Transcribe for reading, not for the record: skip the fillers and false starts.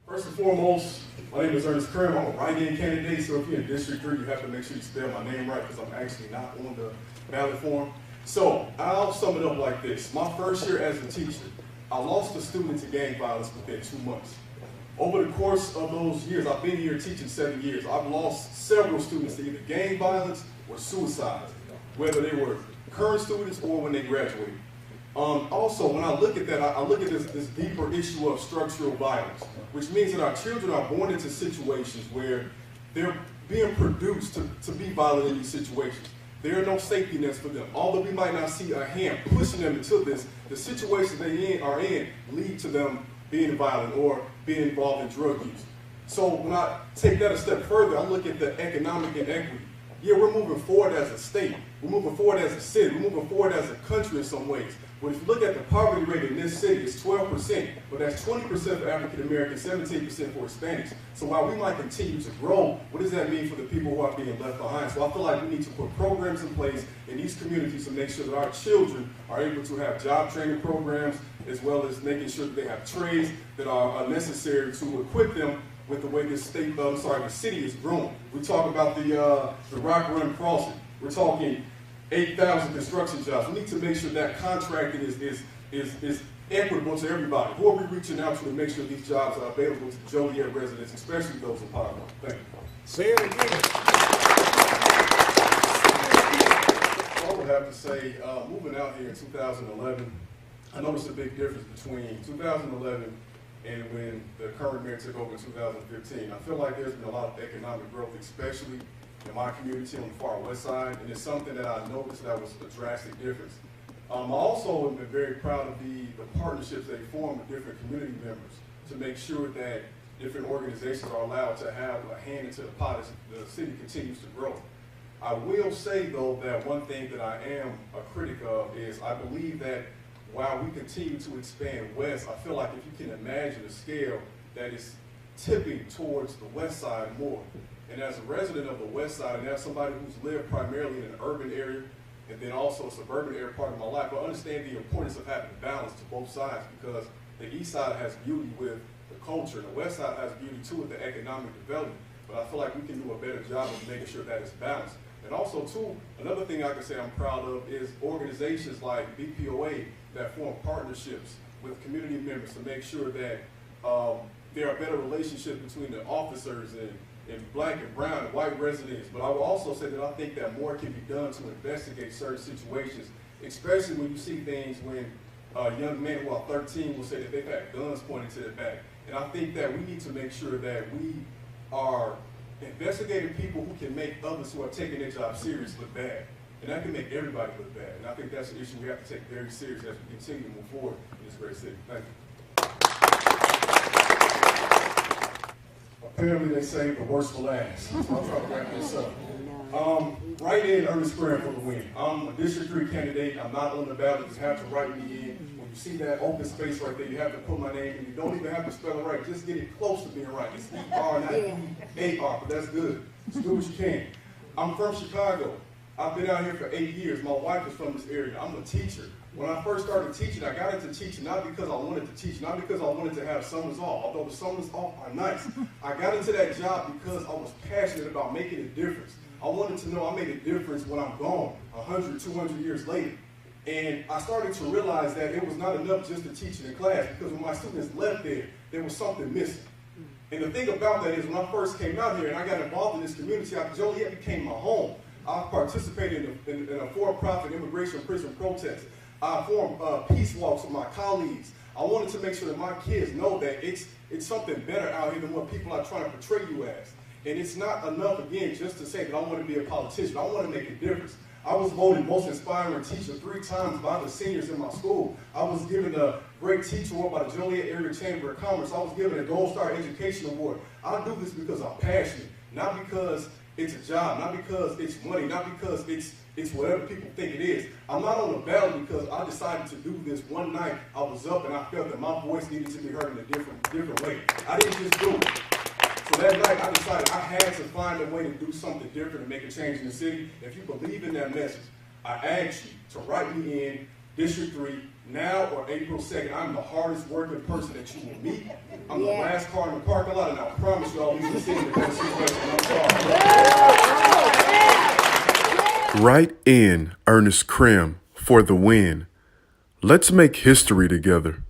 First and foremost, my name is Ernest Crim. I'm a write-in candidate, so if you're in District 3, you have to make sure you spell my name right because I'm actually not on the ballot form. So I'll sum it up like this. My first year as a teacher, I lost a student to gang violence within 2 months. Over the course of those years, I've been here teaching 7 years, I've lost several students to either gang violence or suicide, whether they were current students or when they graduated. Also, when I look at that, I look at this deeper issue of structural violence, which means that our children are born into situations where they're being produced to be violent in these situations. There are no safety nets for them. Although we might not see a hand pushing them into this, the situations they are in lead to them being violent or being involved in drug use. So when I take that a step further, I look at the economic inequity. Yeah, we're moving forward as a state. We're moving forward as a city. We're moving forward as a country in some ways. But if you look at the poverty rate in this city, it's 12%, but that's 20% for African Americans, 17% for Hispanics. So while we might continue to grow, what does that mean for the people who are being left behind? So I feel like we need to put programs in place in these communities to make sure that our children are able to have job training programs, as well as making sure that they have trades that are necessary to equip them with the way this state, the city is growing. We talk about the Rock Run Crossing. We're talking 8,000 construction jobs. We need to make sure that contracting is equitable to everybody. Who are we reaching out to make sure these jobs are available to Joliet residents, especially those in poverty? Thank you. Say it again. I would have to say, moving out here in 2011, I noticed a big difference between 2011 and when the current mayor took over in 2015. I feel like there's been a lot of economic growth, especially in my community on the far west side, and it's something that I noticed that was a drastic difference. I also have been very proud of the partnerships they form with different community members to make sure that different organizations are allowed to have a hand into the pot as the city continues to grow. I will say, though, that one thing that I am a critic of is I believe that while we continue to expand west, I feel like if you can imagine a scale that is tipping towards the west side more. And as a resident of the west side, and as somebody who's lived primarily in an urban area, and then also a suburban area part of my life, I understand the importance of having balance to both sides, because the east side has beauty with the culture, and the west side has beauty too with the economic development. But I feel like we can do a better job of making sure that it's balanced. And also too, another thing I can say I'm proud of is organizations like BPOA that form partnerships with community members to make sure that there are better relationships between the officers and black and brown and white residents. But I will also say that I think that more can be done to investigate certain situations, especially when you see things when young men who are 13 will say that they've had guns pointed to their back. And I think that we need to make sure that we are investigating people who can make others who are taking their job serious look bad. And that can make everybody look bad. And I think that's an issue we have to take very serious as we continue to move forward in this great city. Thank you. Apparently they saved the worst for last. So I'll try to wrap this up. Write in Ernest Crim for the win. I'm a District 3 candidate. I'm not on the ballot. You just have to write me in. When you see that open space right there, you have to put my name in. You don't even have to spell it right. Just get it close to being right. It's E-R, not E-A-R, but that's good. Just do what you can. I'm from Chicago. I've been out here for 8 years. My wife is from this area. I'm a teacher. When I first started teaching, I got into teaching not because I wanted to teach, not because I wanted to have summers off, although the summers off are nice. I got into that job because I was passionate about making a difference. I wanted to know I made a difference when I'm gone, 100, 200 years later. And I started to realize that it was not enough just to teach in class, because when my students left there was something missing. And the thing about that is when I first came out here and I got involved in this community, Joliet became my home. I participated in a for-profit immigration prison protest. I formed peace walks with my colleagues. I wanted to make sure that my kids know that it's something better out here than what people are trying to portray you as. And it's not enough, again, just to say that I want to be a politician. I want to make a difference. I was voted most inspiring teacher 3 times by the seniors in my school. I was given a great teacher award by the Joliet Area Chamber of Commerce. I was given a Gold Star Education Award. I do this because I'm passionate, not because it's a job, not because it's money, not because it's whatever people think it is. I'm not on the ballot because I decided to do this one night. I was up and I felt that my voice needed to be heard in a different way. I didn't just do it. So that night I decided I had to find a way to do something different and make a change in the city. If you believe in that message, I ask you to write me in District 3, now or April 2nd, I'm the hardest working person that you will meet. I'm the last car in the parking lot, and I promise you all we will see in the best situation. I'm sorry. Right in, Ernest Crim, for the win. Let's make history together.